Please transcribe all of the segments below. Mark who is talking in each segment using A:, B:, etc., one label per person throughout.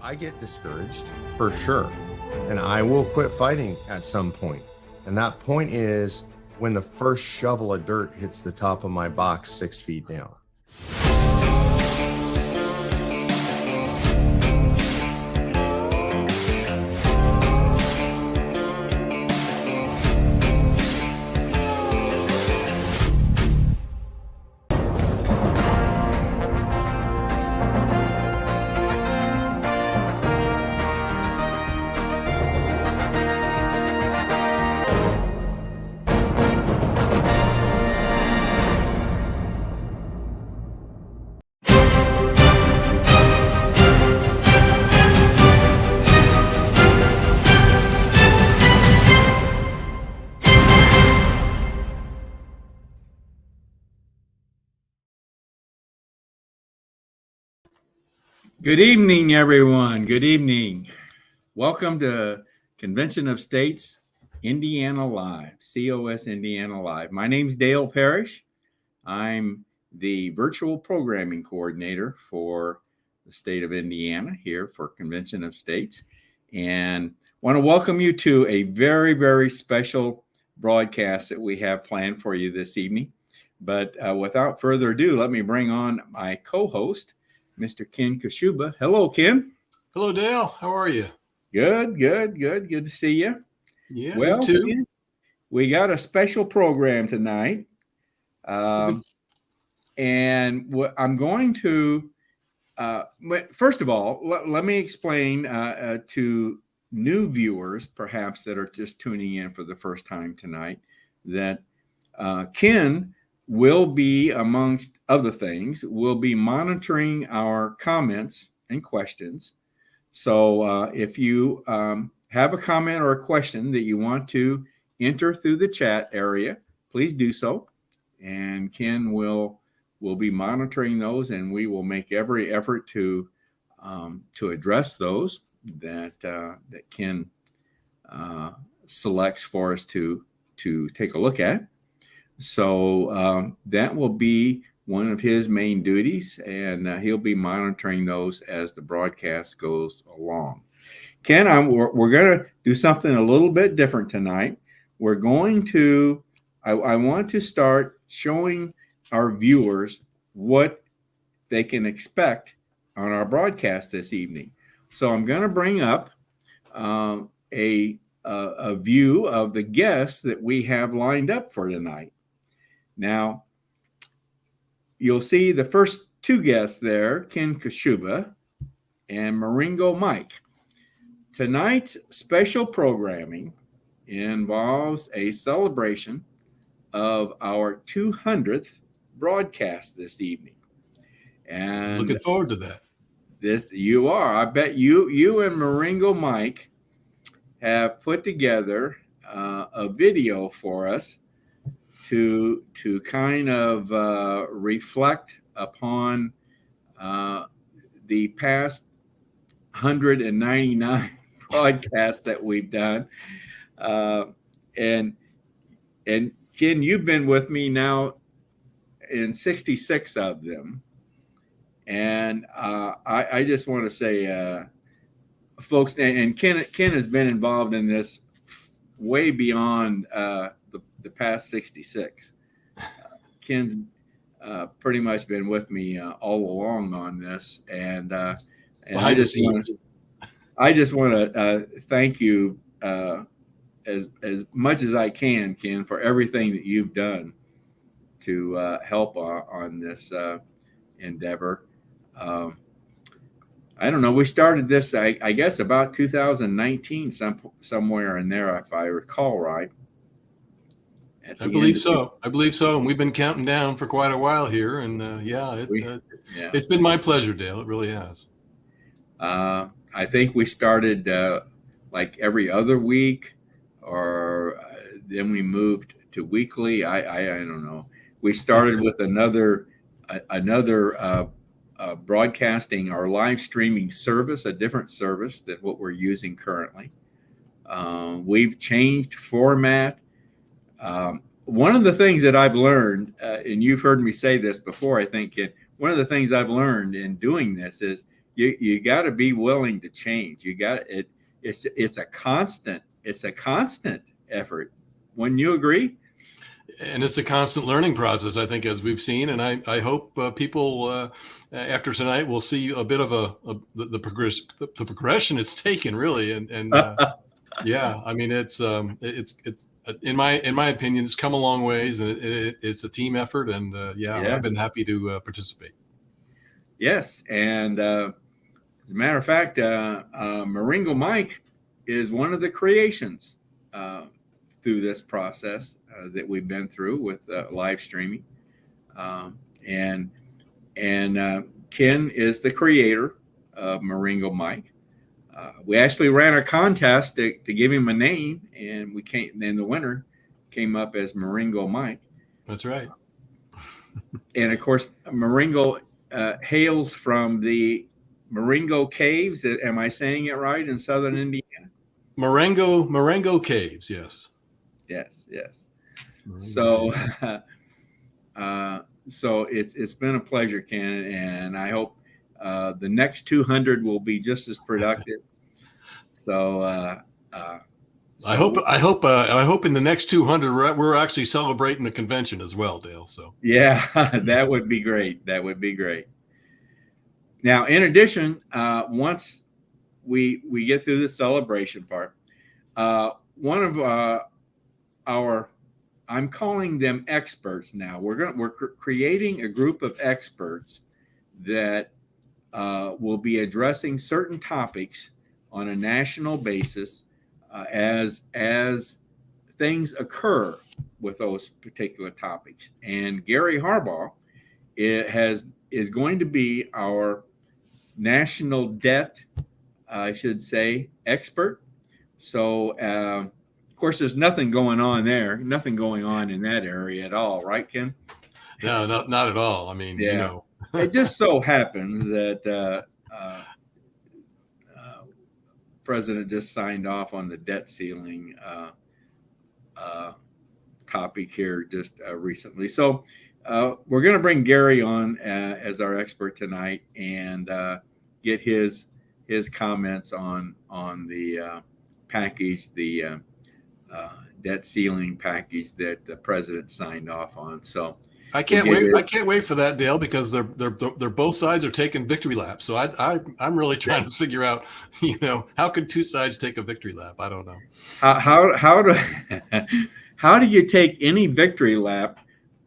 A: I get discouraged for sure, and I will quit fighting at some point. And that point is when the first shovel of dirt hits the top of my box 6 feet down.
B: Good evening, everyone. Good evening. Welcome to Convention of States Indiana Live, COS Indiana Live. My name's Dale Parrish. I'm the virtual programming coordinator for the state of Indiana here for Convention of States, and want to welcome you to a very, very special broadcast that we have planned for you this evening. But without further ado, let me bring on my co-host, Mr. Ken Kashuba. Hello, Ken.
C: Hello, Dale. How are you?
B: Good. Good to see you.
C: Yeah,
B: well,
C: me too.
B: Ken, we got a special program tonight. And what I'm going to, first of all, let me explain to new viewers, perhaps that are just tuning in for the first time tonight, that Ken will be, amongst other things, will be monitoring our comments and questions. So if you have a comment or a question that you want to enter through the chat area, please do so. And Ken will be monitoring those, and we will make every effort to address those that Ken selects for us to take a look at. So that will be one of his main duties, and he'll be monitoring those as the broadcast goes along. Ken, we're going to do something a little bit different tonight. We're going to, I want to start showing our viewers what they can expect on our broadcast this evening. So I'm going to bring up a view of the guests that we have lined up for tonight. Now, you'll see the first two guests there, Ken Kashuba and Maringo Mike. Tonight's special programming involves a celebration of our 200th broadcast this evening. And
C: looking forward to that.
B: You are. I bet you and Maringo Mike have put together a video for us to kind of reflect upon the past 199 broadcasts that we've done. And Ken, you've been with me now in 66 of them. And I just want to say, folks, and Ken has been involved in this way beyond the past 66. Ken's pretty much been with me all along on this, and I just want to thank you as much as I can, Ken, for everything that you've done to help on this endeavor. I don't know. We started this, I guess, about 2019, somewhere in there, if I recall right.
C: I believe so. And we've been counting down for quite a while here. And it's been my pleasure, Dale. It really has.
B: I think we started like every other week, or then we moved to weekly. I don't know. We started with another broadcasting or live streaming service, a different service than what we're using currently. We've changed format. One of the things that I've learned, and you've heard me say this before, I think, one of the things I've learned in doing this is you got to be willing to change. You got it. It's a constant effort. Wouldn't you agree?
C: And it's a constant learning process, I think, as we've seen. And I hope people after tonight will see a bit of the progression it's taken, really. And yeah, I mean, it's in my opinion, it's come a long ways, and it's a team effort. And yeah, I've been happy to participate.
B: Yes, and as a matter of fact, Maringo Mike is one of the creations through this process that we've been through with live streaming, and Ken is the creator of Maringo Mike. We actually ran a contest to give him a name, and the winner came up as Maringo Mike.
C: That's right.
B: And of course, Maringo hails from the Marengo Caves. Am I saying it right? In southern Indiana?
C: Marengo Caves, yes.
B: Yes.
C: Marengo
B: So it's been a pleasure, Ken, and I hope the next 200 will be just as productive. So
C: I hope in the next 200 we're actually celebrating the convention as well, Dale. So
B: yeah, that would be great. Now, in addition, once we get through the celebration part, one of our, I'm calling them experts now. We're creating a group of experts that will be addressing certain topics on a national basis as things occur with those particular topics. And Gary Harbaugh is going to be our national debt, I should say, expert. So, of course, there's nothing going on in that area at all, right, Ken?
C: No, not at all. I mean,
B: yeah.
C: You know,
B: it just so happens that President just signed off on the debt ceiling topic here just recently. So we're going to bring Gary on as our expert tonight and get his comments on the package, the debt ceiling package that the president signed off on. So
C: I can't wait. I can't wait for that, Dale, because they're both sides are taking victory laps. So I'm really trying to figure out, how could two sides take a victory lap? I don't know.
B: How do you take any victory lap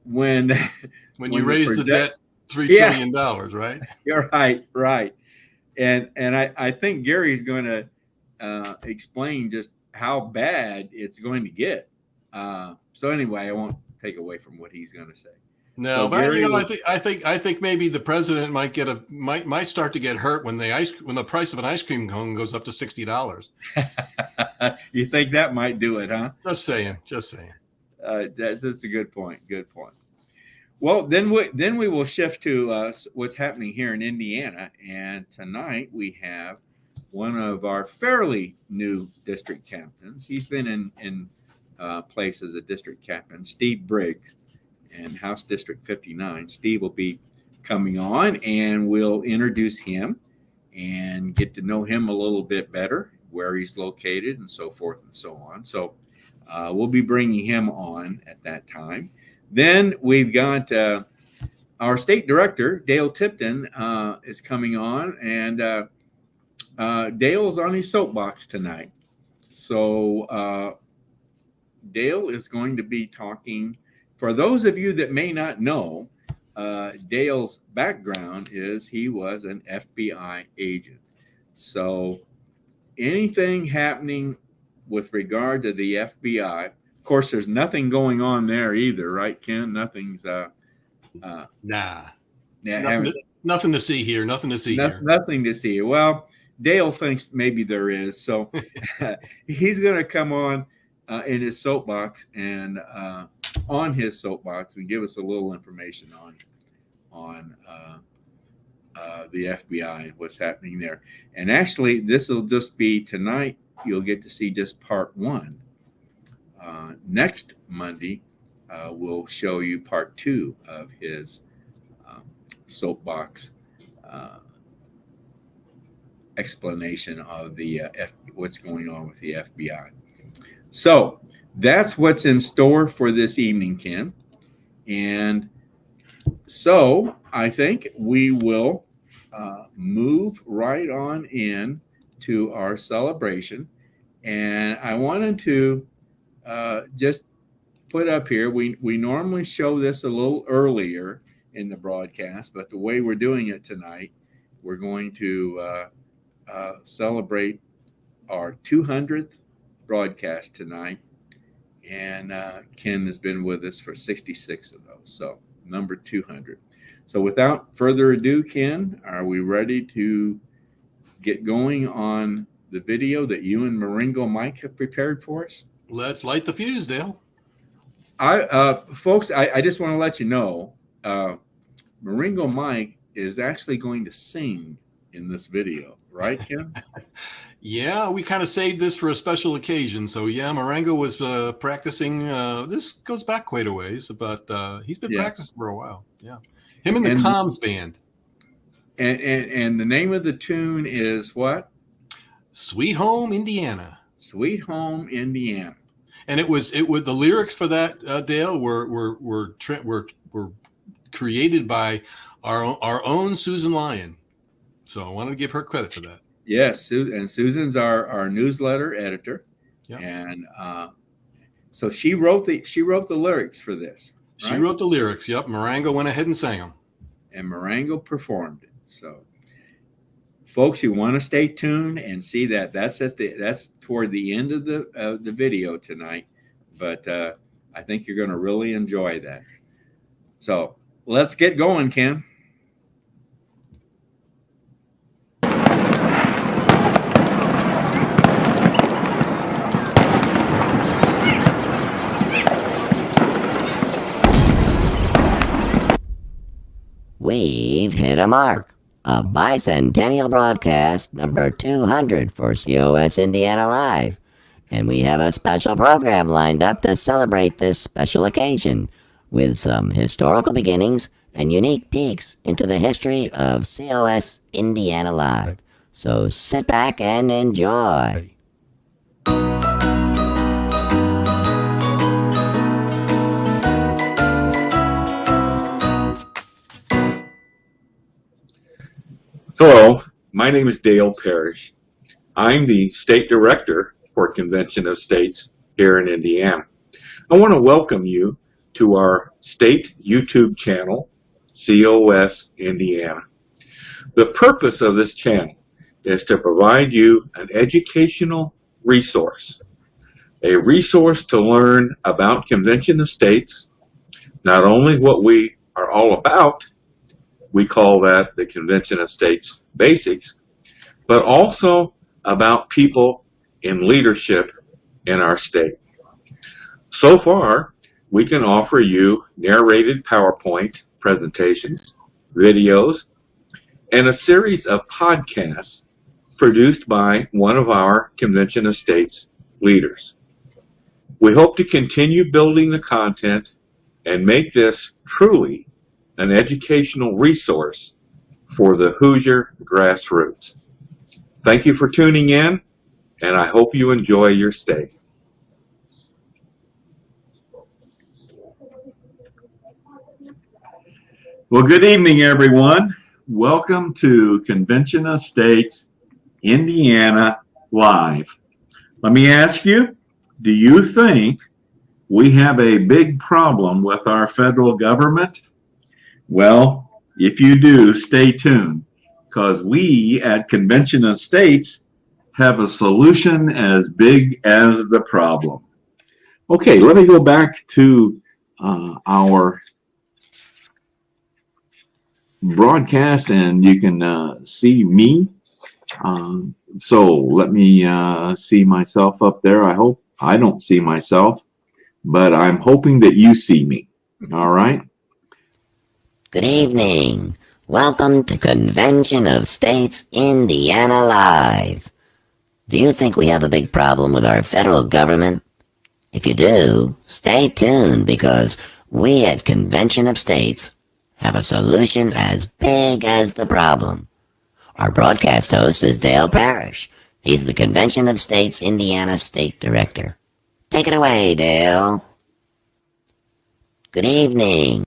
B: when
C: you raise the debt $3 trillion, right?
B: You're right. And I think Gary's going to explain just how bad it's going to get. So anyway, I won't take away from what he's going to say.
C: No, so but Gary, I think maybe the president might start to get hurt when the price of an ice cream cone goes up to $60.
B: You think that might do it, huh?
C: Just saying.
B: That's a good point. Well, then we will shift to what's happening here in Indiana, and tonight we have one of our fairly new district captains. He's been in place as a district captain, Steve Briggs, in House District 59. Steve will be coming on, and we'll introduce him and get to know him a little bit better, where he's located and so forth and so on. So we'll be bringing him on at that time. Then we've got our state director, Dale Tipton, is coming on, and Dale's on his soapbox tonight. So Dale is going to be talking. For those of you that may not know, Dale's background is he was an FBI agent. So anything happening with regard to the FBI, of course, there's nothing going on there either, right, Ken? Nothing's
C: nothing to see here. Nothing to see here.
B: Nothing to see. Well, Dale thinks maybe there is. So he's going to come on in his soapbox and give us a little information on the FBI and what's happening there. And actually, this will just be tonight. You'll get to see just part one. Next Monday, we'll show you part two of his soapbox explanation of the what's going on with the FBI. So that's what's in store for this evening, Ken. And so I think we will move right on in to our celebration. And I wanted to just put up here, we normally show this a little earlier in the broadcast, but the way we're doing it tonight, we're going to celebrate our 200th broadcast tonight. And Ken has been with us for 66 of those, so number 200. So without further ado, Ken, are we ready to get going on the video that you and Marengo Mike have prepared for us?
C: Let's light the fuse, Dale.
B: Folks, I just want to let you know, Marengo Mike is actually going to sing in this video, right, Ken?
C: Yeah, we kind of saved this for a special occasion. So yeah, Marengo was practicing. This goes back quite a ways, but he's been practicing for a while. Yeah, him and the Comms Band.
B: And the name of the tune is what?
C: Sweet Home Indiana.
B: Sweet Home Indiana.
C: And it was the lyrics for that, Dale, were created by our own Susan Lyon. So I wanted to give her credit for that.
B: Yes, and Susan's our newsletter editor,
C: yep.
B: And so she wrote the lyrics for this. Right?
C: She wrote the lyrics. Yep, Marengo went ahead and sang them,
B: and Marengo performed it. So, folks, you want to stay tuned and see that's toward the end of the video tonight. But I think you're going to really enjoy that. So let's get going, Ken.
D: We've hit a mark. A bicentennial broadcast number 200 for COS Indiana Live. And we have a special program lined up to celebrate this special occasion with some historical beginnings and unique peeks into the history of COS Indiana Live. So sit back and enjoy.
E: Hello, my name is Dale Parrish. I'm the State Director for Convention of States here in Indiana. I want to welcome you to our state YouTube channel, COS Indiana. The purpose of this channel is to provide you an educational resource, a resource to learn about Convention of States, not only what we are all about, we call that the Convention of States Basics, but also about people in leadership in our state. So far, we can offer you narrated PowerPoint presentations, videos, and a series of podcasts produced by one of our Convention of States leaders. We hope to continue building the content and make this truly an educational resource for the Hoosier grassroots. Thank you for tuning in, and I hope you enjoy your stay.
B: Well, good evening, everyone. Welcome to Convention of States Indiana Live. Let me ask you, do you think we have a big problem with our federal government? Well, if you do, stay tuned, because we at Convention of States have a solution as big as the problem. Okay, let me go back to our broadcast, and you can see me. So let me see myself up there. I hope I don't see myself, but I'm hoping that you see me. All right.
D: Good evening. Welcome to Convention of States Indiana Live. Do you think we have a big problem with our federal government? If you do, stay tuned, because we at Convention of States have a solution as big as the problem. Our broadcast host is Dale Parrish. He's the Convention of States Indiana State Director. Take it away, Dale. Good evening.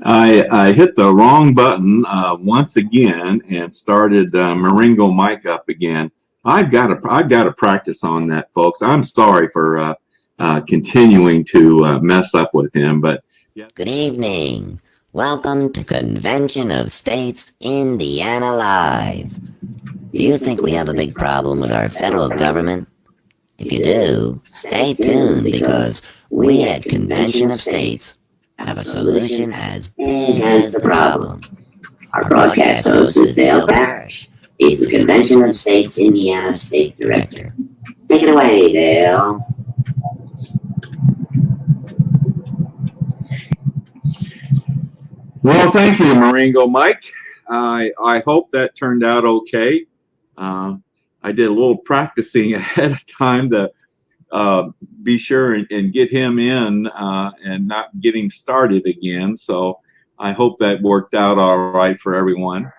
B: I hit the wrong button once again and started Maringo Mike up again. I've got to practice on that, folks. I'm sorry for continuing to mess up with him, but yeah.
D: Good evening. Welcome to Convention of States Indiana Live. Do you think we have a big problem with our federal government? If you do, stay tuned because we at Convention of States have a solution as big as the problem. Our broadcast host is Dale Parrish. He's the Convention of States Indiana State Director. Take it away, Dale.
B: Well, thank you, Maringo Mike. I hope that turned out okay. I did a little practicing ahead of time to be sure and get him in and not get him started again. So I hope that worked out all right for everyone.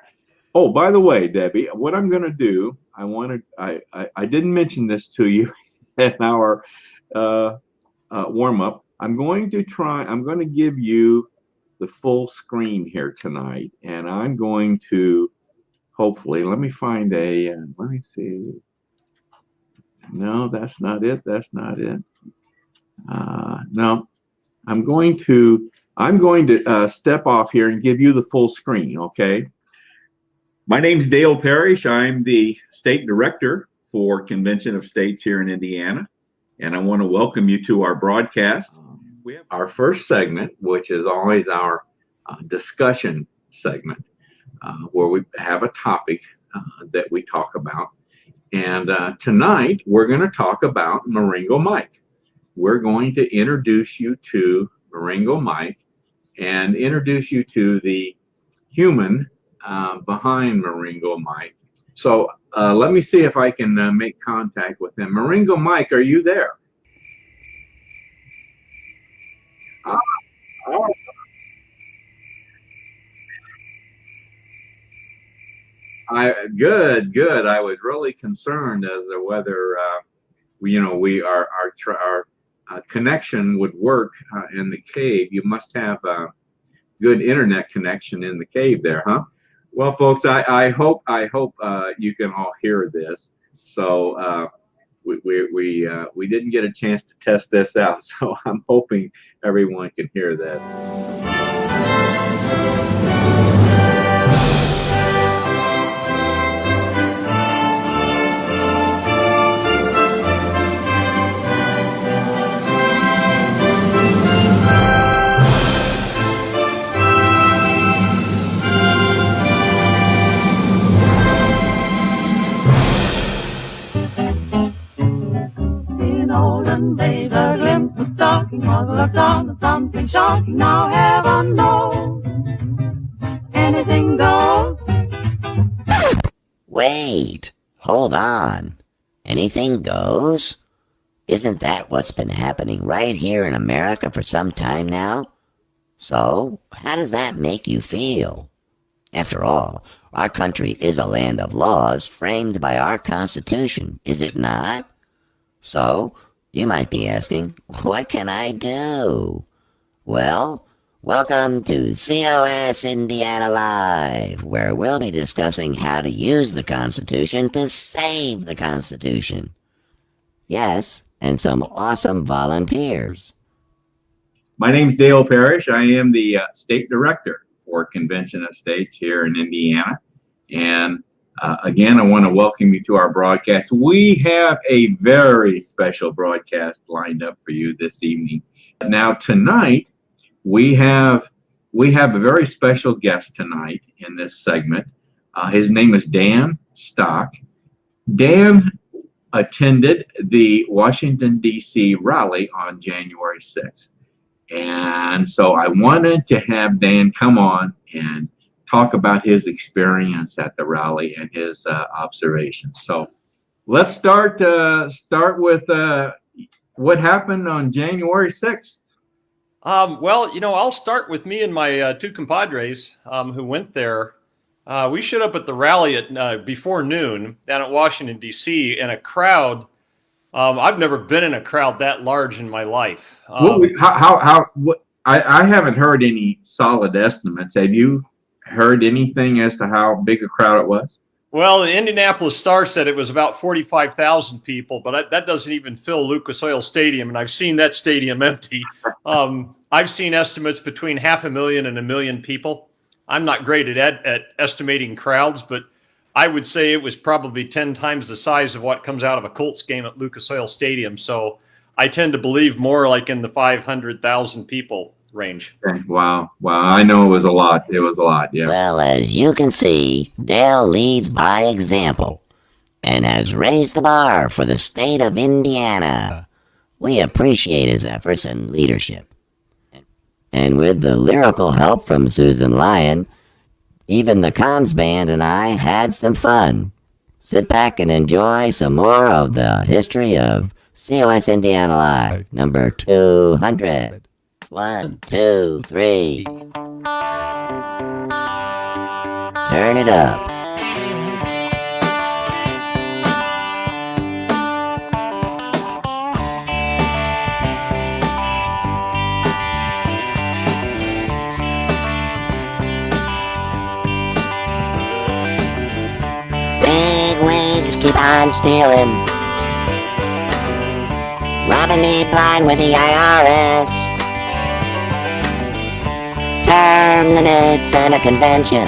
B: Oh, by the way, Debbie, what I'm going to do, I didn't mention this to you in our warm up. I'm going to give you the full screen here tonight, and I'm going to hopefully, let me see. No, that's not it. That's not it. No, I'm going to step off here and give you the full screen. Okay. My name's Dale Parrish. I'm the state director for Convention of States here in Indiana, and I want to welcome you to our broadcast. We have our first segment, which is always our discussion segment, where we have a topic that we talk about. And tonight, we're going to talk about Maringo Mike. We're going to introduce you to Maringo Mike and introduce you to the human behind Maringo Mike. So let me see if I can make contact with him. Maringo Mike, are you there? Good. I was really concerned as to whether our connection would work in the cave. You must have a good internet connection in the cave there, huh? Well, folks, I hope you can all hear this. So we didn't get a chance to test this out, so I'm hoping everyone can hear this.
F: Days a glimpse of stocking was looked on as something shocking. Now heaven knows anything goes.
D: Wait, hold on. Anything goes? Isn't that what's been happening right here in America for some time now? So, how does that make you feel? After all, our country is a land of laws framed by our Constitution, is it not? So, you might be asking, what can I do? Well, welcome to COS Indiana Live, where we'll be discussing how to use the Constitution to save the Constitution. Yes, and some awesome volunteers.
B: My name's Dale Parrish. I am the state director for Convention of States here in Indiana. And again, I want to welcome you to our broadcast. We have a very special broadcast lined up for you this evening. Now, tonight, we have a very special guest tonight in this segment. His name is Dan Stock. Dan attended the Washington, D.C. rally on January 6th. And so I wanted to have Dan come on and talk about his experience at the rally and his observations. So let's start with
G: what happened on January 6th?
H: Well, I'll start with me and my two compadres who went there. We showed up at the rally at before noon down at Washington, D.C. in a crowd. I've never been in a crowd that large in my life.
G: I haven't heard any solid estimates. Have you heard anything as to how big a crowd it was?
H: Well, the Indianapolis Star said it was about 45,000 people, but that doesn't even fill Lucas Oil Stadium, and I've seen that stadium empty. I've seen estimates between 500,000 and 1 million people. I'm not great at estimating crowds, but I would say it was probably 10 times the size of what comes out of a Colts game at Lucas Oil Stadium. So I tend to believe more like in the 500,000 people range.
G: Okay. Wow. I know it was a lot. Yeah.
D: Well, as you can see, Dale leads by example and has raised the bar for the state of Indiana. We appreciate his efforts and leadership. And with the lyrical help from Susan Lyon, even the comms band and I had some fun. Sit back and enjoy some more of the history of COS Indiana Live, number 200. 1, 2, 3. Turn it up. Big wigs keep on stealing, robbing me blind with the IRS. Term limits and a convention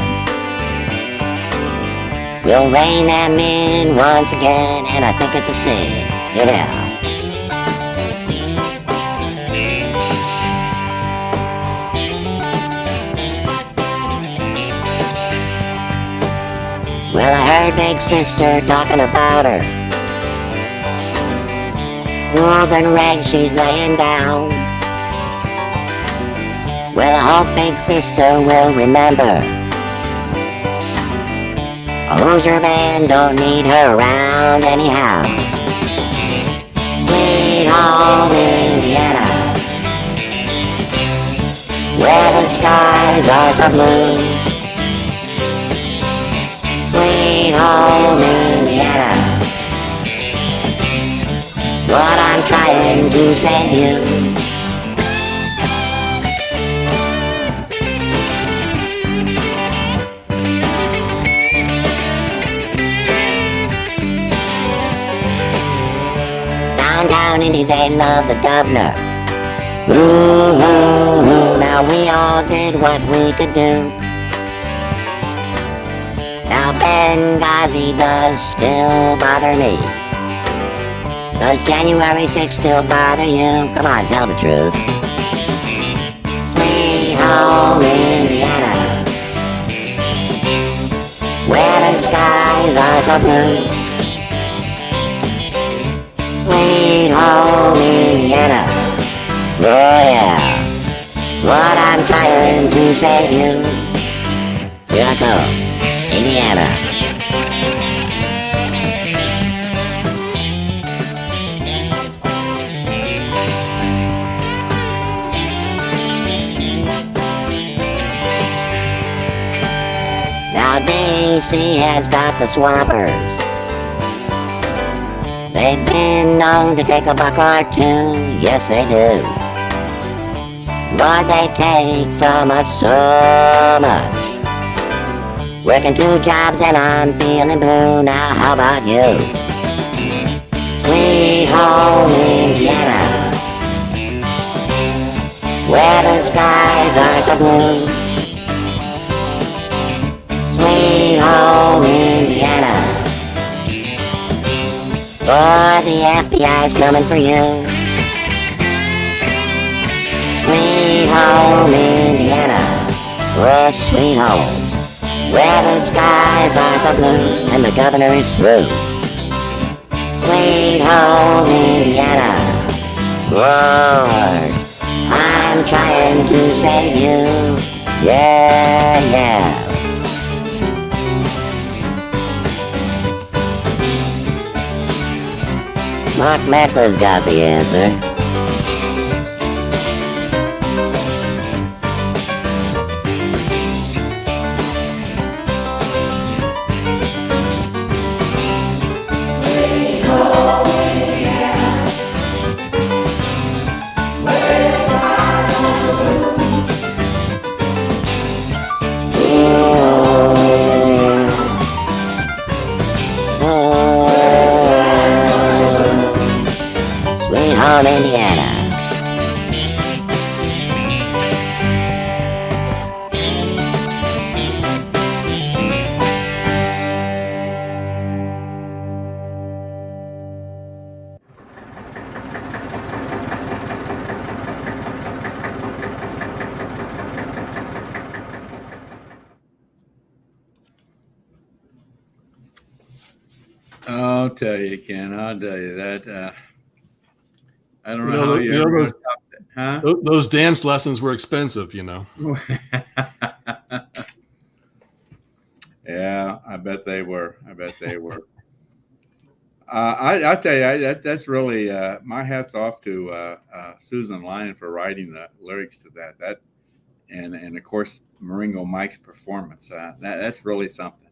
D: will rein them in once again, and I think it's a sin. Yeah. Well, I heard Big Sister talking about her rules and regs she's laying down. Well, I hope Big Sister will remember a Hoosier man don't need her around anyhow. Sweet home Indiana, where the skies are so blue. Sweet home Indiana, what I'm trying to say to you. Downtown Indy, they love the governor. Ooh, now we all did what we could do. Now Benghazi does still bother me. Does January 6th still bother you? Come on, tell the truth. Sweet home Indiana, where the skies are so blue. Sweet home Indiana, oh yeah, what I'm trying to say to you. Here I come, Indiana. Now DC has got the swampers. They've been known to take a buck or two, yes they do. Lord, they take from us so much. Working 2 jobs and I'm feeling blue, now how about you? Sweet home Indiana, where the skies are so blue. Sweet home Indiana, boy, the FBI's coming for you. Sweet home Indiana, oh sweet home, where the skies are so blue and the governor is through. Sweet home Indiana, Lord, I'm trying to save you. Yeah, yeah. Mark Meckler's got the answer. Sweet home Indiana.
B: I'll tell you, Ken. I'll tell you that. I don't know how you're ever going to stop that, huh?
C: Those dance lessons were expensive, you know.
B: Yeah, I bet they were. I tell you, that's really my hat's off to Susan Lyon for writing the lyrics to that. And of course Maringo Mike's performance. That's really something.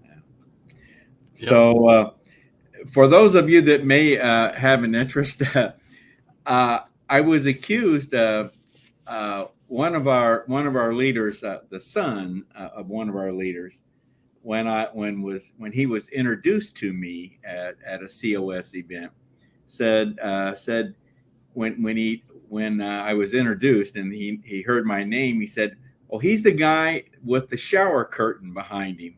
B: Yeah. So for those of you that may have an interest, I was accused. One of our leaders, the son of one of our leaders, when he was introduced to me at a COS event, said when I was introduced and he heard my name, he said, "Oh, he's the guy with the shower curtain behind him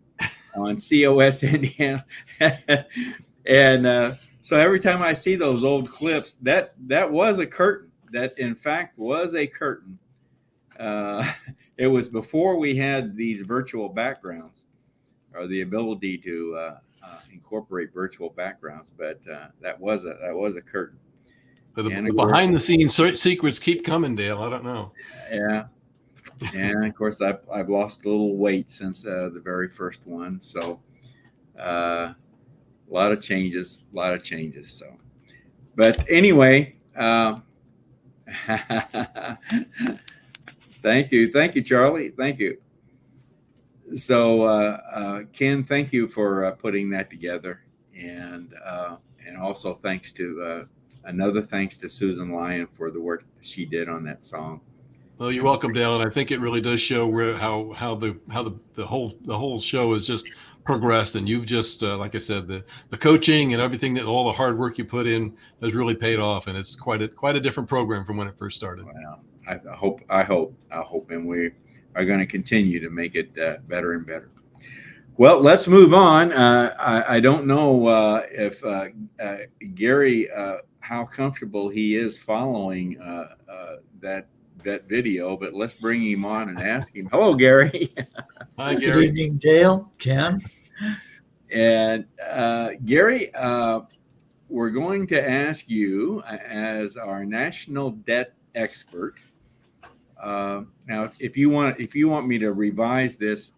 B: on COS Indiana." And so every time I see those old clips, that was a curtain. That in fact was a curtain. It was before we had these virtual backgrounds or the ability to incorporate virtual backgrounds, but that was a curtain.
C: But the behind the scenes secrets keep coming, Dale. I don't know.
B: Yeah. And of course I've lost a little weight since the very first one. So a lot of changes. So, but anyway, thank you, Charlie. Thank you. So, Ken, thank you for putting that together, and also thanks to Susan Lyon for the work that she did on that song.
C: Well, you're welcome, Dale, and I think it really does show how the whole show has just progressed, and you've just like I said, the coaching and everything, that all the hard work you put in has really paid off, and it's quite a different program from when it first started.
B: Well, I hope, and we are going to continue to make it better and better. Well, let's move on. I don't know if Gary, how comfortable he is following that video, but let's bring him on and ask him. Hello, Gary.
C: Hi, Gary.
I: Good evening, Dale, Ken.
B: And Gary, we're going to ask you as our national debt expert. Now, if you want me to revise this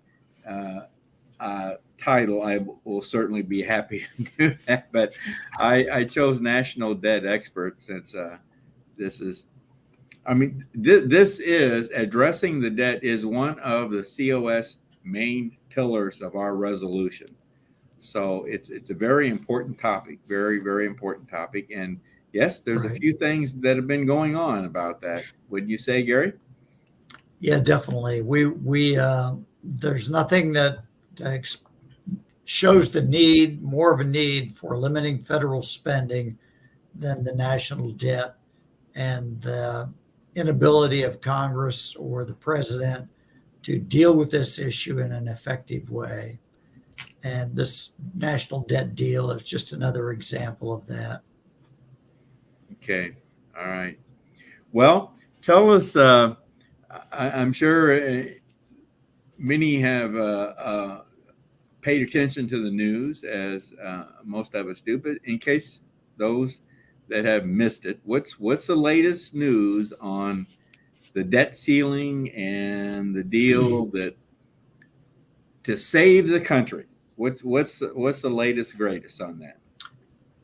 B: title, I will certainly be happy to do that. But I chose national debt expert since this is addressing the debt is one of the COS main pillars of our resolution. So it's a very important topic, very, very important topic. And yes, there's a few things that have been going on about that. Would you say, Gary?
I: Yeah, definitely. We there's nothing that shows more of a need for limiting federal spending than the national debt and the inability of Congress or the president to deal with this issue in an effective way. And this national debt deal is just another example of that.
B: Okay. All right. Well, tell us, I'm sure many have paid attention to the news, as most of us do, but in case those that have missed it, what's the latest news on the debt ceiling and the deal that to save the country? What's the latest greatest on that?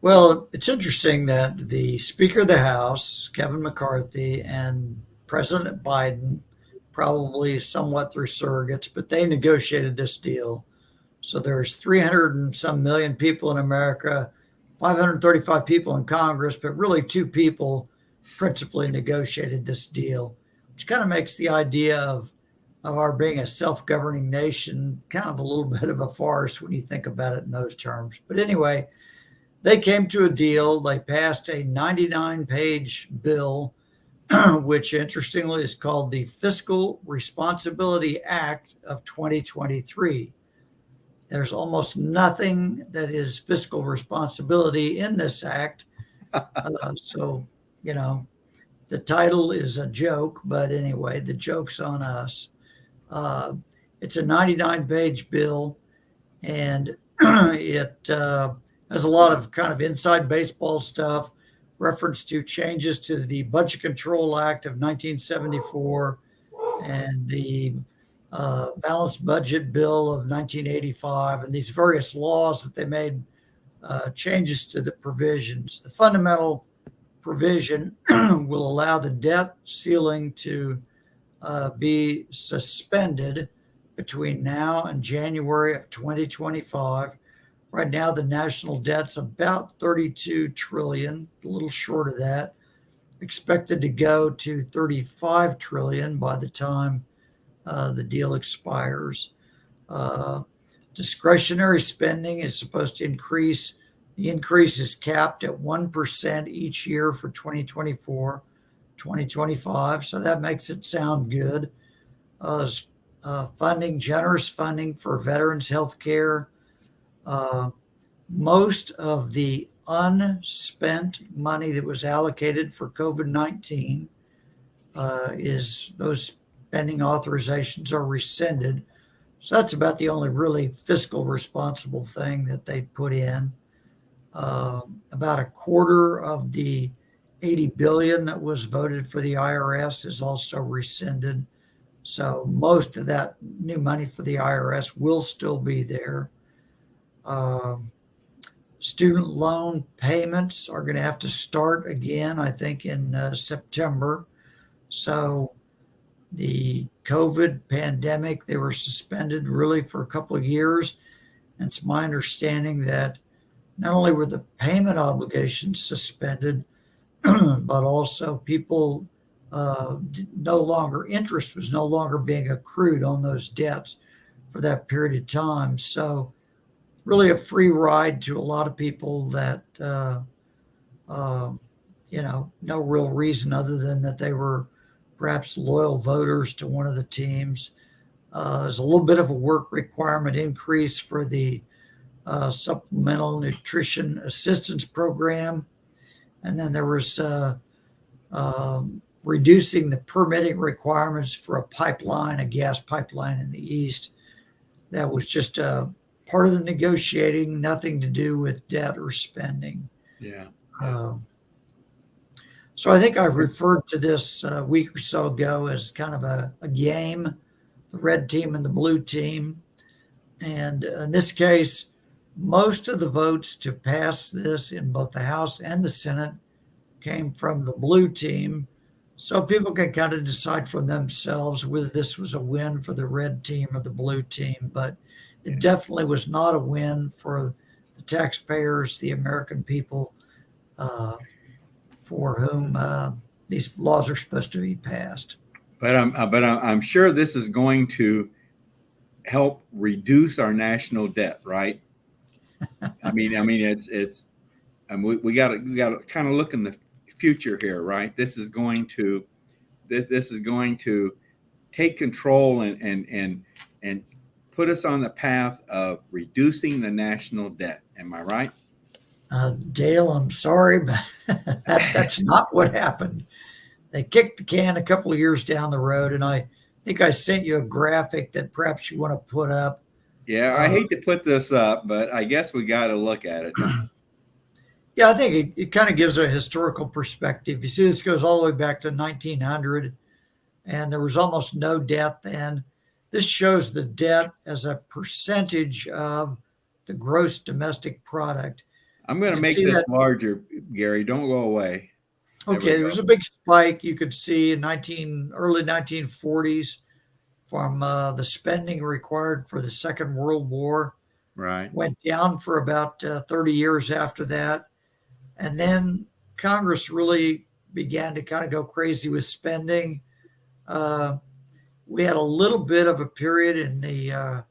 I: Well, it's interesting that the Speaker of the House, Kevin McCarthy, and President Biden, probably somewhat through surrogates, but they negotiated this deal. So there's 300 and some million people in America, 535 people in Congress, but really two people principally negotiated this deal, which kind of makes the idea of our being a self-governing nation kind of a little bit of a farce when you think about it in those terms. But anyway, they came to a deal. They passed a 99-page bill, which interestingly is called the Fiscal Responsibility Act of 2023. There's almost nothing that is fiscal responsibility in this act. So, you know, the title is a joke, but anyway, the joke's on us. It's a 99-page bill, and it has a lot of kind of inside baseball stuff, reference to changes to the Budget Control Act of 1974 and the Balanced Budget Bill of 1985, and these various laws that they made changes to the provisions. The fundamental provision will allow the debt ceiling to be suspended between now and January of 2025. Right now, the national debt's about 32 trillion, a little short of that, expected to go to 35 trillion by the time the deal expires. Discretionary spending is supposed to increase. The increase is capped at 1% each year for 2024, 2025. So that makes it sound good. Funding, generous funding for veterans health care. Most of the unspent money that was allocated for COVID-19 is those spending authorizations are rescinded. So that's about the only really fiscal responsible thing that they put in. About a quarter of the 80 billion that was voted for the IRS is also rescinded. So most of that new money for the IRS will still be there. Student loan payments are going to have to start again, I think, in September. So the COVID pandemic, they were suspended really for a couple of years. And it's my understanding that not only were the payment obligations suspended, but also people interest was no longer being accrued on those debts for that period of time. So really a free ride to a lot of people that, no real reason other than that they were perhaps loyal voters to one of the teams. There's a little bit of a work requirement increase for the Supplemental Nutrition Assistance Program. And then there was reducing the permitting requirements for a gas pipeline in the east. That was just part of the negotiating, nothing to do with debt or spending.
B: Yeah.
I: So I think I referred to this a week or so ago as kind of a game, the red team and the blue team. And in this case, most of the votes to pass this in both the House and the Senate came from the blue team. So people can kind of decide for themselves whether this was a win for the red team or the blue team. But it definitely was not a win for the taxpayers, the American people, for whom these laws are supposed to be passed.
B: But I'm sure this is going to help reduce our national debt, right? we got to kind of look in the future here, right? This is going to take control and put us on the path of reducing the national debt. Am I right?
I: Dale, I'm sorry, but that's not what happened. They kicked the can a couple of years down the road, and I think I sent you a graphic that perhaps you want to put up.
B: Yeah, I hate to put this up, but I guess we got to look at it.
I: Yeah, I think it kind of gives a historical perspective. You see, this goes all the way back to 1900, and there was almost no debt then. This shows the debt as a percentage of the gross domestic product.
B: I'm going
I: You
B: to
I: can
B: make
I: see
B: this
I: that.
B: larger, Gary. Don't go away. There we
I: Okay, there
B: go.
I: was a big spike you could see in early 1940s from the spending required for the Second World War.
B: Right.
I: Went down for about 30 years after that. And then Congress really began to kind of go crazy with spending. We had a little bit of a period in the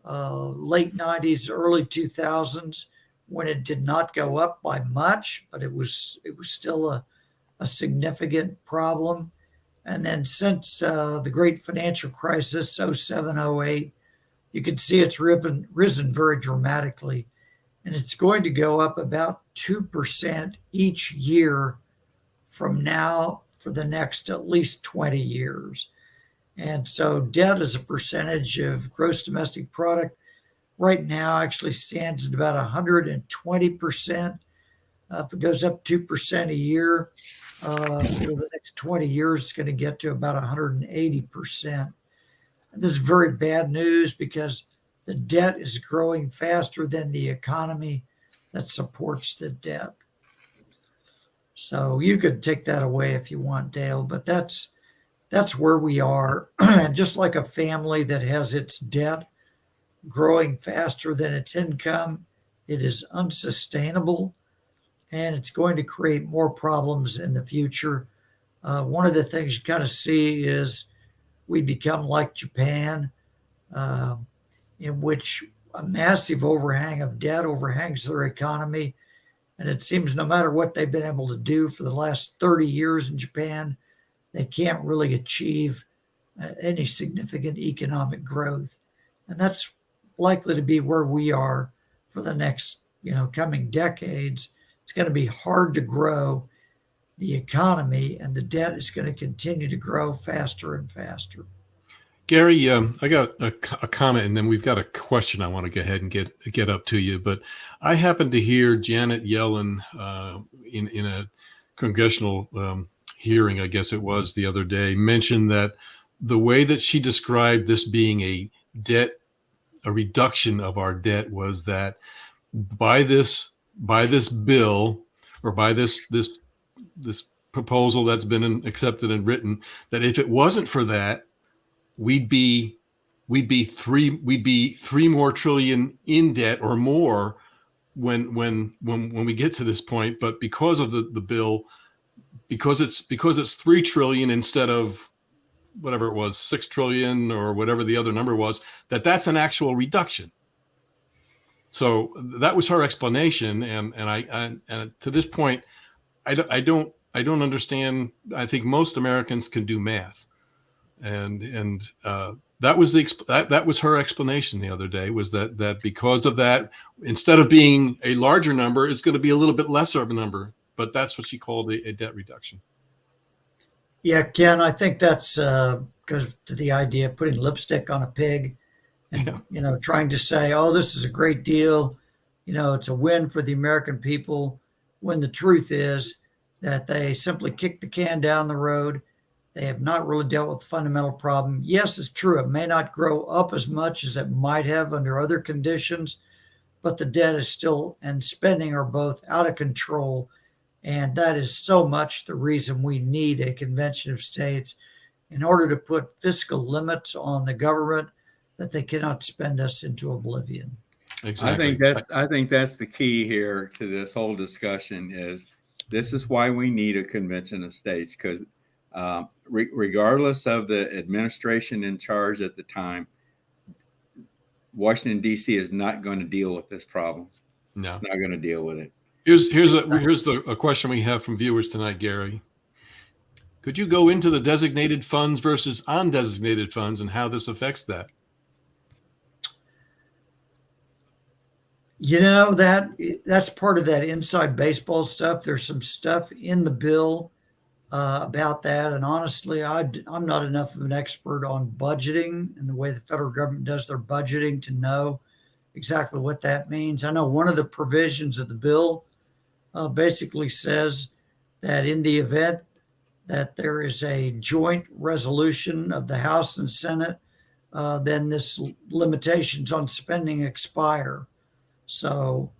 I: late 90s, early 2000s when it did not go up by much, but it was still a significant problem. And then since the great financial crisis, 07, 08, you can see it's risen very dramatically. And it's going to go up about 2% each year from now for the next at least 20 years. And so debt as a percentage of gross domestic product right now actually stands at about 120%. If it goes up 2% a year over the next 20 years, it's going to get to about 180%. And this is very bad news because the debt is growing faster than the economy that supports the debt. So you could take that away if you want, Dale, but that's where we are. And just like a family that has its debt growing faster than its income, it is unsustainable and it's going to create more problems in the future. One of the things you kind of see is we become like Japan, in which a massive overhang of debt overhangs their economy. And it seems no matter what they've been able to do for the last 30 years in Japan, they can't really achieve any significant economic growth. And that's likely to be where we are for the next, coming decades. It's going to be hard to grow the economy, and the debt is going to continue to grow faster and faster.
C: Gary, I got a comment, and then we've got a question I want to go ahead and get up to you. But I happened to hear Janet Yellen in a congressional hearing, I guess it was the other day, mention that the way that she described this being a reduction of our debt was that by this bill, or by this proposal that's been accepted and written, that if it wasn't for that, we'd be 3 more trillion in debt or more when we get to this point. But because of the bill, because it's 3 trillion instead of whatever it was, 6 trillion or whatever the other number was, that's an actual reduction. So that was her explanation, and to this point, I don't understand. I think most Americans can do math, and that was her explanation the other day, was that because of that, instead of being a larger number, it's going to be a little bit lesser of a number. But that's what she called a debt reduction.
I: Yeah, Ken, I think that's goes to the idea of putting lipstick on a pig and, trying to say, oh, this is a great deal. It's a win for the American people, when the truth is that they simply kicked the can down the road. They have not really dealt with the fundamental problem. Yes, it's true. It may not grow up as much as it might have under other conditions, but the debt is still, and spending are both out of control. And that is so much the reason we need a convention of states, in order to put fiscal limits on the government that they cannot spend us into oblivion.
C: Exactly.
B: I think that's the key here to this whole discussion. This is why we need a convention of states, because regardless of the administration in charge at the time, Washington, D.C. is not going to deal with this problem.
C: No,
B: it's not going to deal with it.
C: Here's a question we have from viewers tonight, Gary. Could you go into the designated funds versus undesignated funds and how this affects that?
I: That's part of that inside baseball stuff. There's some stuff in the bill about that. And honestly, I'm not enough of an expert on budgeting and the way the federal government does their budgeting to know exactly what that means. I know one of the provisions of the bill basically says that in the event that there is a joint resolution of the House and Senate, then this limitations on spending expire. So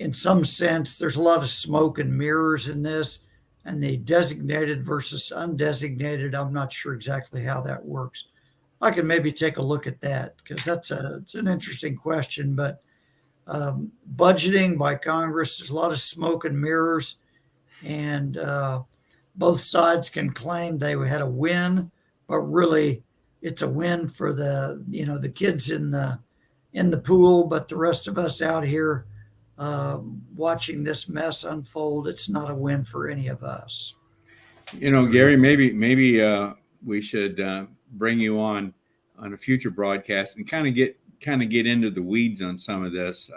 I: in some sense, there's a lot of smoke and mirrors in this, and the designated versus undesignated, I'm not sure exactly how that works. I can maybe take a look at that because it's an interesting question. But budgeting by Congress, there's a lot of smoke and mirrors, and both sides can claim they had a win, but really it's a win for the kids in the pool, but the rest of us out here watching this mess unfold, it's not a win for any of us.
B: Gary, maybe we should bring you on a future broadcast and kind of get into the weeds on some of this,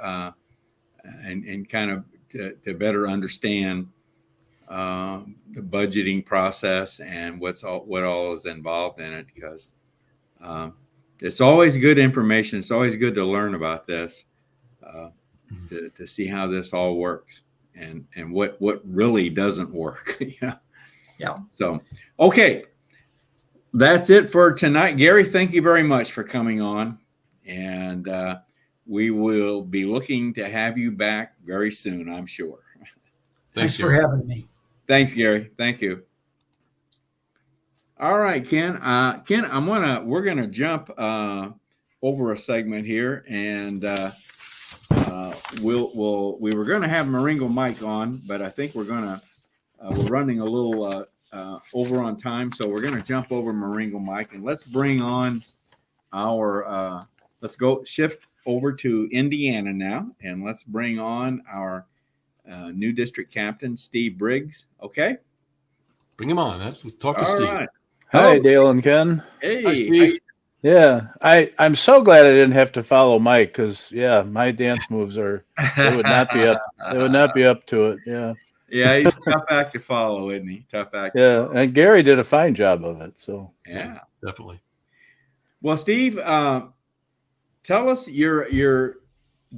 B: and kind of to better understand the budgeting process and what all is involved in it, because it's always good information. It's always good to learn about this, to see how this all works and what really doesn't work.
I: Yeah.
B: So, okay. That's it for tonight. Gary, thank you very much for coming on. And we will be looking to have you back very soon, I'm sure.
I: Thanks for having me.
B: Thanks, Gary. Thank you. All right, Ken. Ken, we're gonna jump over a segment here, and we were gonna have Maringo Mike on, but I think we're running a little over on time, so we're gonna jump over Maringo Mike, and let's bring on our let's go shift over to Indiana now, and let's bring on our new district captain, Steve Briggs. Okay,
C: bring him on. Let's talk to Steve.
B: Right.
J: Hi, Dale and Ken.
B: Hey,
C: hi, Steve.
J: Yeah, I'm so glad I didn't have to follow Mike, because my dance moves they would not be up to it.
B: Yeah, he's a tough act to follow, isn't he? Tough act.
J: Yeah, and Gary did a fine job of it. So
B: yeah,
C: definitely.
B: Well, Steve, tell us your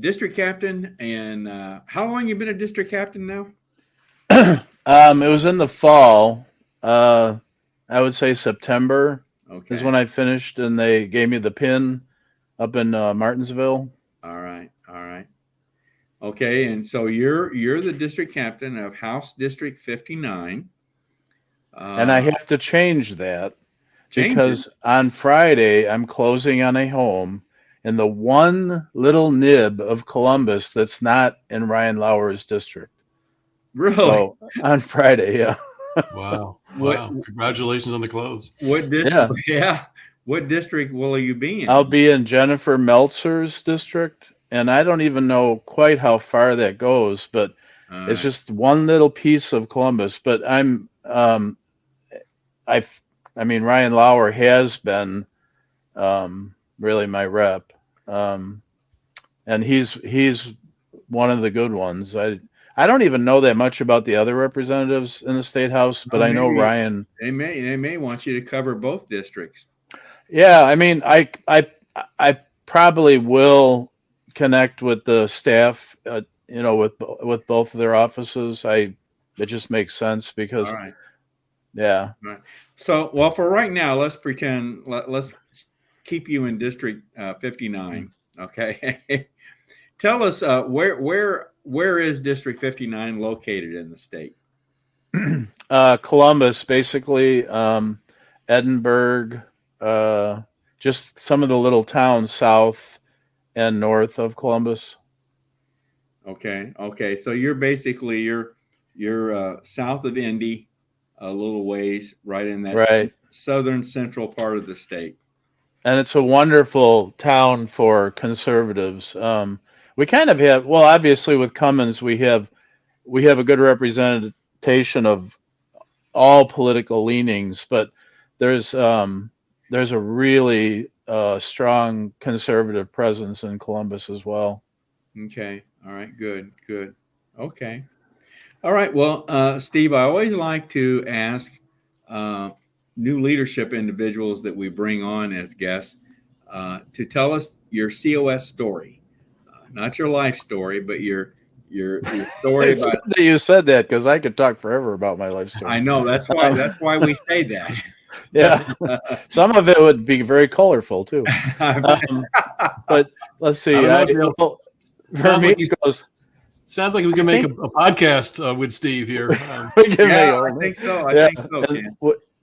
B: district captain, and how long you been a district captain now?
J: It was in the fall. I would say September is when I finished, and they gave me the pin up in Martinsville.
B: All right. Okay, and so you're the district captain of House District 59.
J: And I have to change that because on Friday I'm closing on a home in the one little nib of Columbus that's not in Ryan Lauer's district.
B: Really?
J: So on Friday, yeah.
C: Wow. Congratulations on the close.
B: What district? Yeah. What district will you be in?
J: I'll be in Jennifer Meltzer's district, and I don't even know quite how far that goes, but it's just one little piece of Columbus. But Ryan Lauer has been really my rep, and he's one of the good ones. I don't even know that much about the other representatives in the state house, but I know Ryan.
B: They may want you to cover both districts.
J: Yeah, I probably will connect with the staff, with both of their offices. It just makes sense because, yeah.
B: All right. So, well, for right now, let's pretend. Let's keep you in District 59. Okay. Tell us where is District 59 located in the state?
J: Columbus, basically, Edinburgh, just some of the little towns south and north of Columbus.
B: Okay. So you're basically you're south of Indy, a little ways, right in that southern central part of the state.
J: And it's a wonderful town for conservatives. We kind of have, well, obviously with Cummins, we have a good representation of all political leanings, but there's a really strong conservative presence in Columbus as well.
B: Okay. All right. Good. Okay. All right. Well, Steve, I always like to ask new leadership individuals that we bring on as guests to tell us your COS story, not your life story, but your story.
J: It's good that you said that, because I could talk forever about my life story.
B: I know, that's why we say that.
J: Yeah, some of it would be very colorful too.
B: But
J: let's see.
C: Sounds like we can make a podcast with Steve here.
B: Yeah, I think so. I think so, Ken.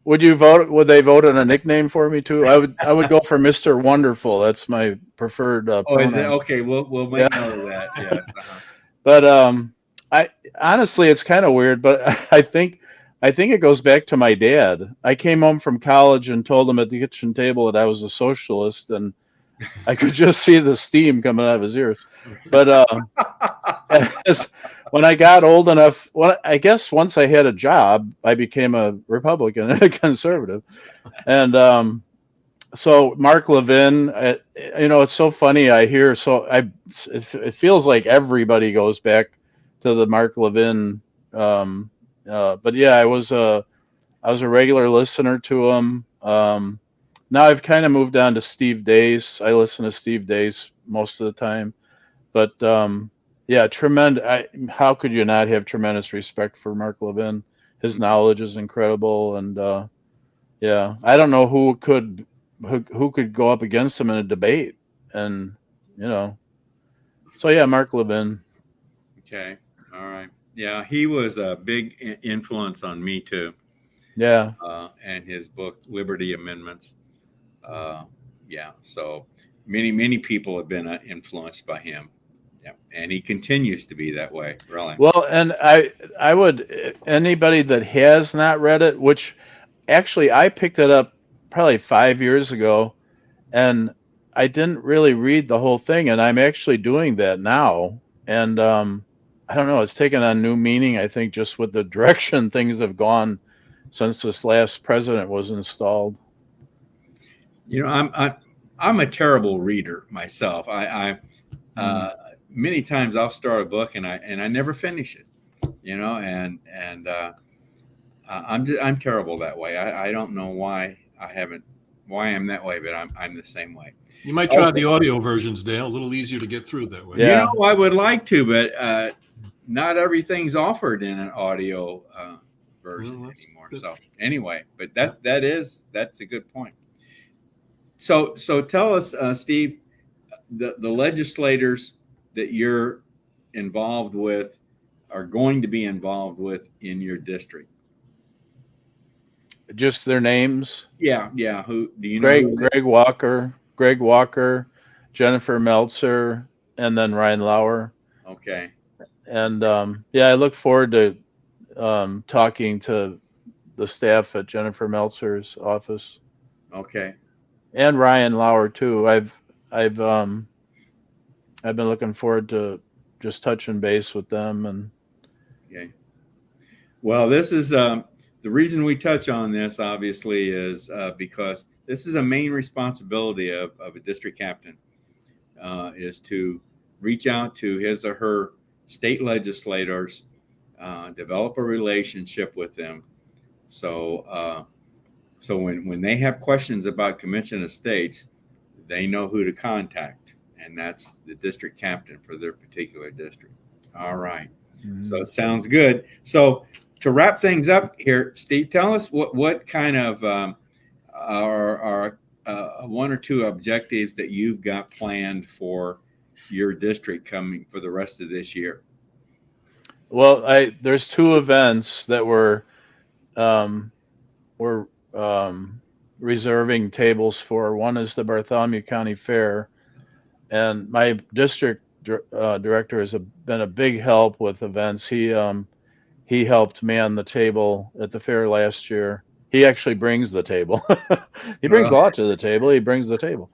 J: Would you vote? Would they vote on a nickname for me too? I would go for Mr. Wonderful. That's my preferred
B: Oh, is it?
J: pronoun.
B: Okay, we'll make note of that. Yeah. Uh-huh.
J: But I honestly, it's kind of weird, but I think it goes back to my dad. I came home from college and told him at the kitchen table that I was a socialist, and I could just see the steam coming out of his ears. But when I got old enough, I guess once I had a job, I became a Republican and a conservative. And so Mark Levin, it's so funny. It feels like everybody goes back to the Mark Levin. But yeah, I was a regular listener to him. Now I've kind of moved on to Steve Dace. I listen to Steve Dace most of the time. But yeah, tremendous. How could you not have tremendous respect for Mark Levin? His knowledge is incredible, and yeah, I don't know who could go up against him in a debate, and so yeah, Mark Levin.
B: Okay, all right. Yeah, he was a big influence on me too.
J: Yeah,
B: and his book Liberty Amendments. Yeah, so many people have been influenced by him. Yeah, and he continues to be that way, really.
J: Well, and I would, anybody that has not read it, which actually I picked it up probably 5 years ago, and I didn't really read the whole thing, and I'm actually doing that now. And I don't know, it's taken on new meaning, I think, just with the direction things have gone since this last president was installed.
B: I'm a terrible reader myself. Many times I'll start a book and I never finish it, and I'm terrible that way. I don't know why I'm that way, but I'm the same way.
C: You might try the audio versions, Dale. A little easier to get through that way.
J: Yeah.
B: I would like to, but not everything's offered in an audio version anymore.
C: Good.
B: So anyway, but that's a good point. So tell us, Steve, the legislators that you're involved with are going to be involved with in your district.
J: Just their names?
B: Yeah. Who do you know?
J: Greg Walker, Jennifer Meltzer, and then Ryan Lauer.
B: Okay.
J: And yeah, I look forward to talking to the staff at Jennifer Meltzer's office.
B: Okay.
J: And Ryan Lauer too. I've been looking forward to just touching base with them. And
B: okay. Well, this is the reason we touch on this, obviously, is because this is a main responsibility of a district captain, is to reach out to his or her state legislators, develop a relationship with them. So when they have questions about Convention of States, they know who to contact, and that's the district captain for their particular district. All right. Mm-hmm. So it sounds good. So to wrap things up here, Steve, tell us what kind of are one or two objectives that you've got planned for your district coming for the rest of this year.
J: Well, there's two events that we're reserving tables for. One is the Bartholomew County Fair, and my district director has been a big help with events. He helped man the table at the fair last year. He actually brings the table. He brings a lot to the table. He brings the table.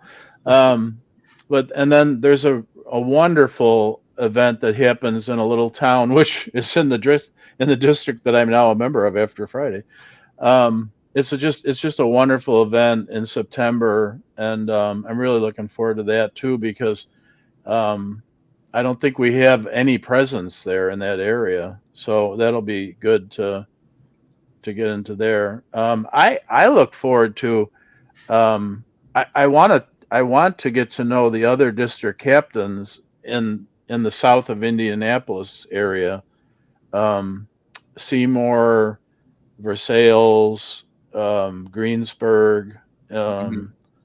J: And then there's a wonderful event that happens in a little town, which is in the district that I'm now a member of after Friday. It's just a wonderful event in September, and I'm really looking forward to that too, because I don't think we have any presence there in that area, so that'll be good to get into there. I look forward to. I want to get to know the other district captains in the south of Indianapolis area, Seymour, Versailles, Greensburg,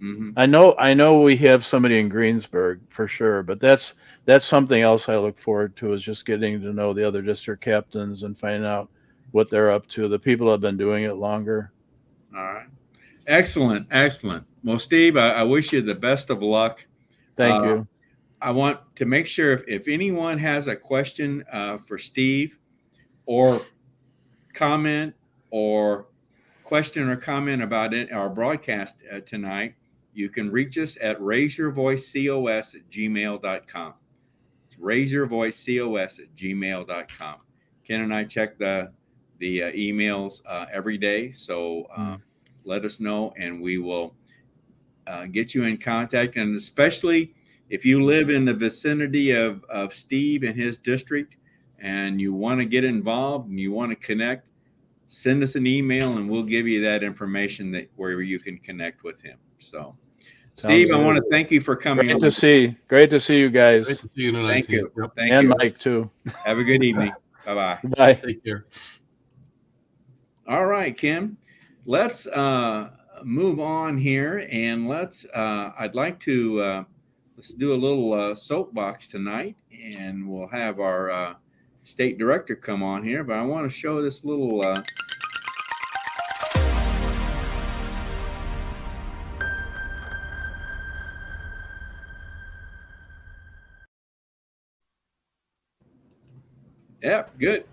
B: Mm-hmm.
J: I know we have somebody in Greensburg for sure, but that's something else I look forward to, is just getting to know the other district captains and finding out what they're up to. The people have been doing it longer.
B: All right. Excellent. Excellent. Well, Steve, I wish you the best of luck.
J: Thank you.
B: I want to make sure if anyone has a question for Steve, or comment or question or comment about it, our broadcast tonight, you can reach us at raiseyourvoicecos@gmail.com. It's raiseyourvoicecos@gmail.com. Ken and I check the emails every day, so let us know and we will get you in contact. And especially if you live in the vicinity of Steve and his district and you want to get involved and you want to connect, send us an email and we'll give you that information where you can connect with him. So, Steve, I want to thank you for coming.
J: Great to see you guys.
C: Great to see you tonight.
B: Thank you.
C: Yep.
B: Thank
J: and
B: you.
J: Mike too.
B: Have a good evening. Bye-bye.
J: Bye.
C: Take care.
B: All right, Kim, let's move on here, and I'd like to let's do a little soapbox tonight, and we'll have our state director come on here, but I want to show this little Yep, good.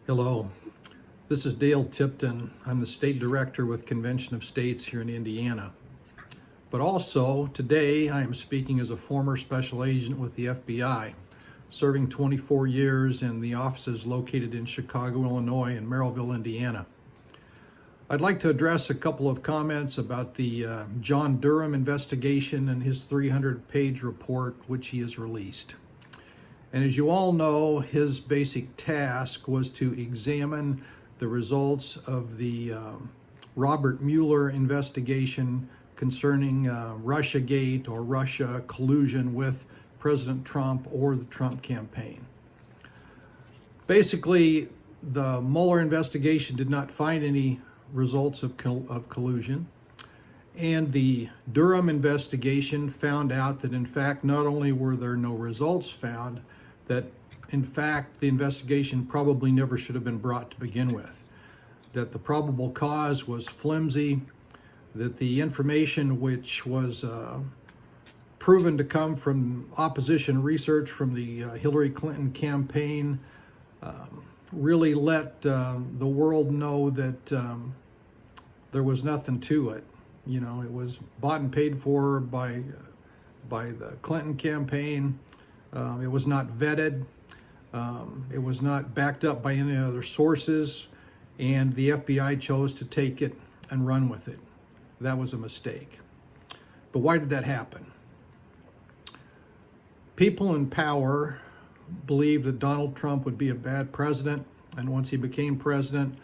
K: Hello, this is Dale Tipton. I'm the state director with Convention of States here in Indiana. But also today I am speaking as a former special agent with the FBI, serving 24 years in the offices located in Chicago, Illinois and Merrillville, Indiana. I'd like to address a couple of comments about the John Durham investigation and his 300-page report which he has released. And as you all know, his basic task was to examine the results of the Robert Mueller investigation concerning Russiagate or Russia collusion with President Trump or the Trump campaign. Basically, the Mueller investigation did not find any results of collusion. And the Durham investigation found out that, in fact, not only were there no results found, that in fact the investigation probably never should have been brought to begin with, that the probable cause was flimsy, that the information which was proven to come from opposition research from the Hillary Clinton campaign really let the world know that there was nothing to it. You know, it was bought and paid for by the Clinton campaign. It was not vetted. It was not backed up by any other sources, and the FBI chose to take it and run with it. That was a mistake. But why did that happen? People in power believed that Donald Trump would be a bad president, and once he became president,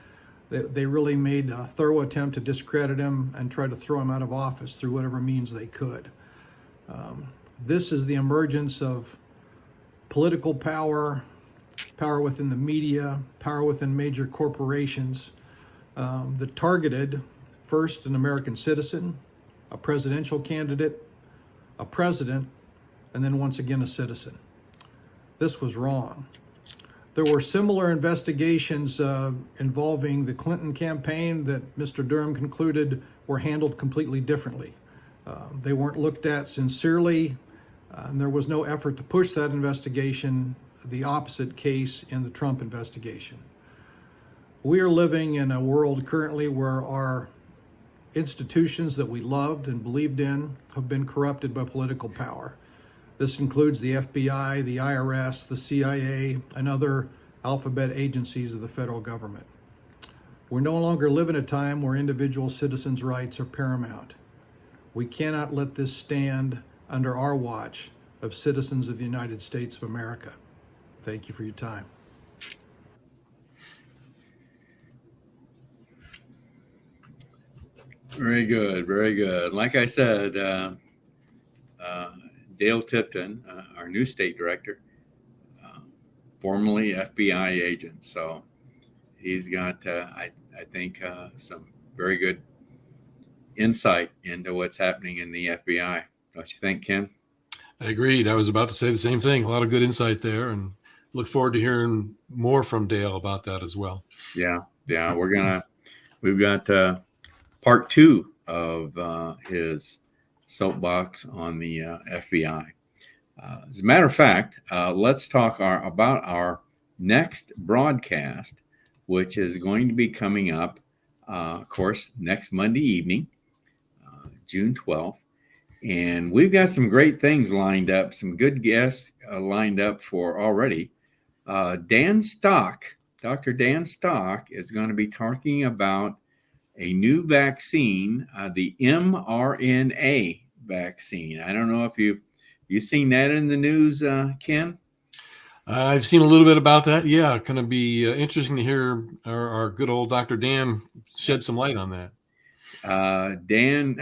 K: they really made a thorough attempt to discredit him and try to throw him out of office through whatever means they could. This is the emergence of political power, power within the media, power within major corporations that targeted first an American citizen, a presidential candidate, a president, and then once again a citizen. This was wrong. There were similar investigations involving the Clinton campaign that Mr. Durham concluded were handled completely differently. They weren't looked at sincerely, and there was no effort to push that investigation, the opposite case in the Trump investigation. We are living in a world currently where our institutions that we loved and believed in have been corrupted by political power. This includes the FBI, the IRS, the CIA, and other alphabet agencies of the federal government. We no longer live in a time where individual citizens' rights are paramount. We cannot let this stand under our watch of citizens of the United States of America. Thank you for your time.
B: Very good, very good. Like I said, Dale Tipton, our new state director, formerly FBI agent. So he's got, I think, some very good insight into what's happening in the FBI. Don't you think, Ken?
C: Agreed. I was about to say the same thing. A lot of good insight there, and look forward to hearing more from Dale about that as well.
B: Yeah. We've got part 2 of his soapbox on the FBI. As a matter of fact, let's talk about our next broadcast, which is going to be coming up, of course, next Monday evening, June 12th. And we've got some great things lined up, some good guests lined up for already. Dan Stock, Dr. Dan Stock, is going to be talking about a new vaccine, the mRNA vaccine. I don't know if you've seen that in the news, Ken?
C: I've seen a little bit about that. Yeah, going to be interesting to hear our good old Dr. Dan shed some light on that.
B: Dan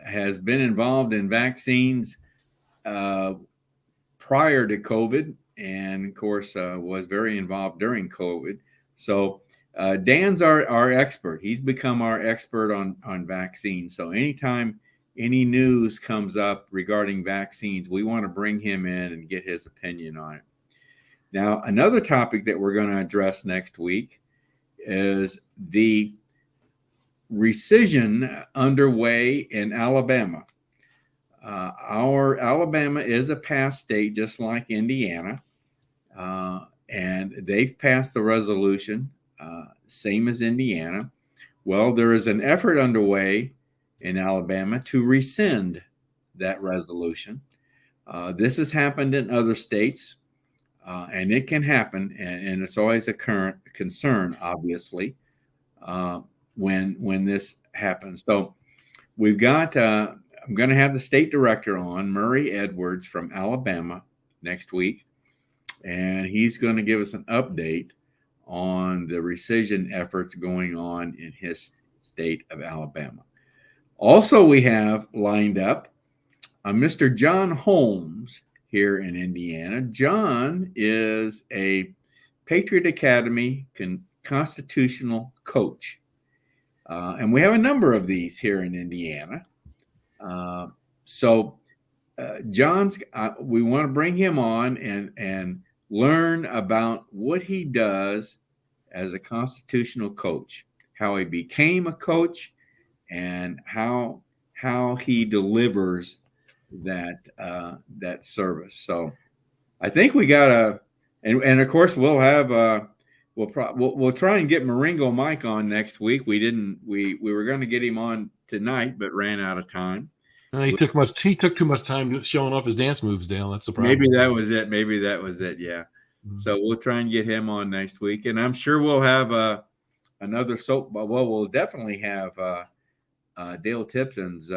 B: has been involved in vaccines prior to COVID, and of course was very involved during COVID. So Dan's our expert. He's become our expert on vaccines. So anytime any news comes up regarding vaccines, we want to bring him in and get his opinion on it. Now, another topic that we're going to address next week is the rescission underway in Alabama. Our Alabama is a pass state, just like Indiana, and they've passed the resolution, same as Indiana. Well, there is an effort underway in Alabama to rescind that resolution. This has happened in other states, and it can happen, and it's always a current concern, obviously, when this happens. So we've got, I'm going to have the state director on, Murray Edwards from Alabama, next week, and he's going to give us an update on the rescission efforts going on in his state of Alabama. Also, we have lined up Mr. John Holmes here in Indiana. John is a Patriot Academy constitutional coach. And we have a number of these here in Indiana. So John's, we want to bring him on and learn about what he does as a constitutional coach, how he became a coach, and how he delivers that service. So I think we got and of course we'll have we'll try and get Maringo Mike on next week. We were going to get him on tonight, but ran out of time.
C: He took too much time showing off his dance moves, Dale. That's the problem.
B: Maybe that was it. Yeah. Mm-hmm. So we'll try and get him on next week, and I'm sure we'll have another soap. Well, we'll definitely have Dale Tipton's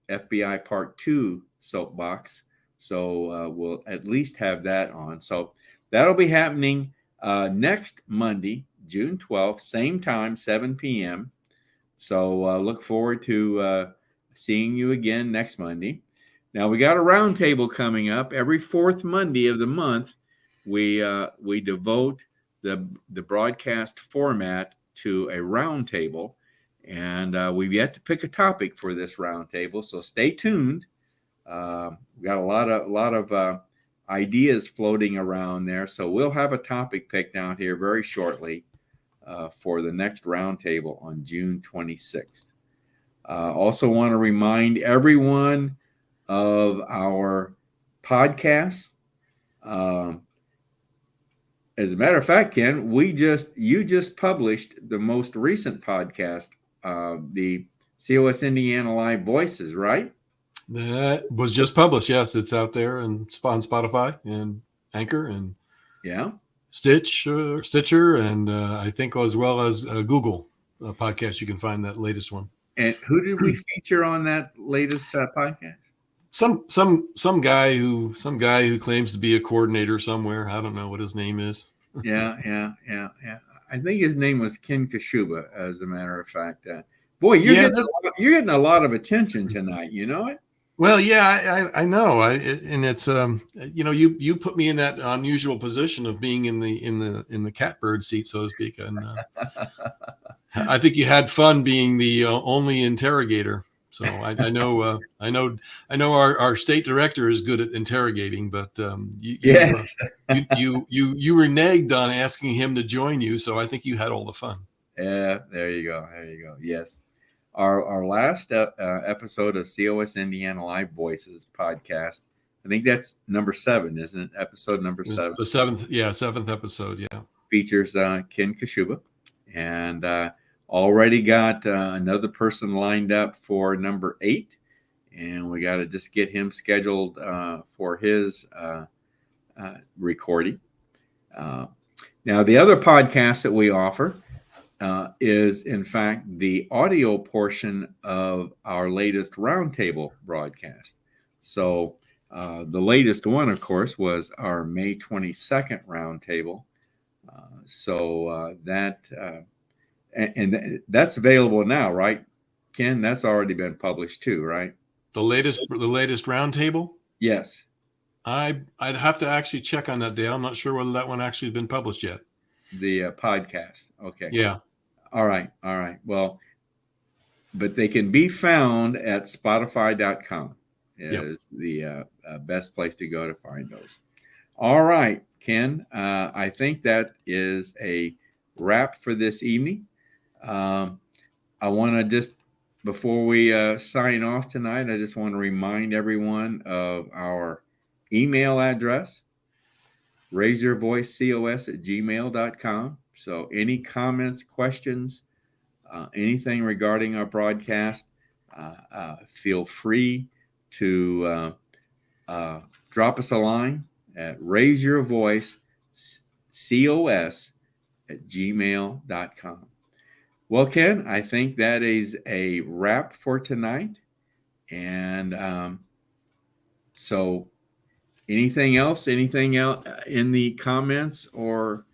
B: FBI Part 2 soapbox. So we'll at least have that on. So that'll be happening next Monday, June 12th, same time, 7 p.m. So look forward to seeing you again next Monday. Now, we got a roundtable coming up. Every fourth Monday of the month, we devote the broadcast format to a roundtable. And we've yet to pick a topic for this roundtable, so stay tuned. We've got a lot of ideas floating around there, so we'll have a topic picked out here very shortly for the next roundtable on June 26th. Also want to remind everyone of our podcasts. As a matter of fact, Ken, you just published the most recent podcast, the COS Indiana Live Voices, right?
C: That was just published. Yes, it's out there and on Spotify and Anchor and Stitcher, and I think as well as Google podcast. You can find that latest one.
B: And who did we feature on that latest podcast?
C: Some guy who claims to be a coordinator somewhere. I don't know what his name is.
B: Yeah. I think his name was Ken Kashuba, as a matter of fact. Boy, you're getting a lot of attention tonight. You know it?
C: Well, yeah, I know. And it's you put me in that unusual position of being in the catbird seat, so to speak. And I think you had fun being the only interrogator. So I know our state director is good at interrogating, but
B: Yes.
C: you reneged on asking him to join you, so I think you had all the fun.
B: Yeah, there you go. There you go. Yes. Our last episode of COS Indiana Live Voices podcast, I think that's number 7, isn't it? Episode number 7.
C: The seventh episode, yeah.
B: Features Ken Kashuba, and already got another person lined up for number 8, and we got to just get him scheduled for his recording. Now, the other podcast that we offer is, in fact, the audio portion of our latest roundtable broadcast. So the latest one, of course, was our May 22nd roundtable. That's available now, right, Ken? That's already been published too, right?
C: The latest roundtable?
B: Yes.
C: I'd have to actually check on that, Dale. I'm not sure whether that one actually has been published yet.
B: The podcast. Okay.
C: Yeah.
B: All right. Well, but they can be found at Spotify.com is the best place to go to find those. All right, Ken. I think that is a wrap for this evening. I want to just, before we sign off tonight, I just want to remind everyone of our email address, raiseyourvoicecos@gmail.com. So any comments, questions, anything regarding our broadcast, feel free to drop us a line at raiseyourvoicecos@gmail.com. Well, Ken, I think that is a wrap for tonight. And so anything else in the comments or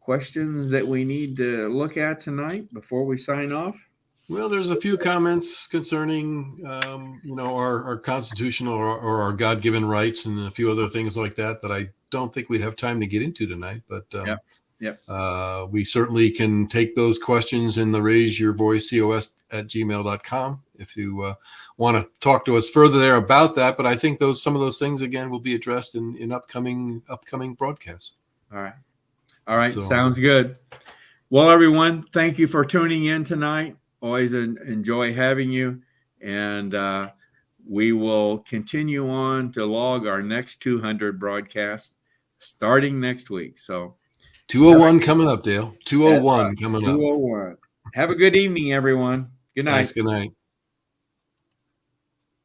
B: questions that we need to look at tonight before we sign off?
C: Well, there's a few comments concerning, our constitutional or our God-given rights and a few other things like that I don't think we'd have time to get into tonight. But we certainly can take those questions in the raiseyourvoicecos@gmail.com if you want to talk to us further there about that. But I think some of those things, again, will be addressed in upcoming broadcasts.
B: All right. So, sounds good. Well, everyone, thank you for tuning in tonight. Always enjoy having you. And we will continue on to log our next 200 broadcasts starting next week. So
C: 201 coming up, Dale. 201 coming up.
B: 201. Have a good evening, everyone. Good night.
C: Thanks, good night.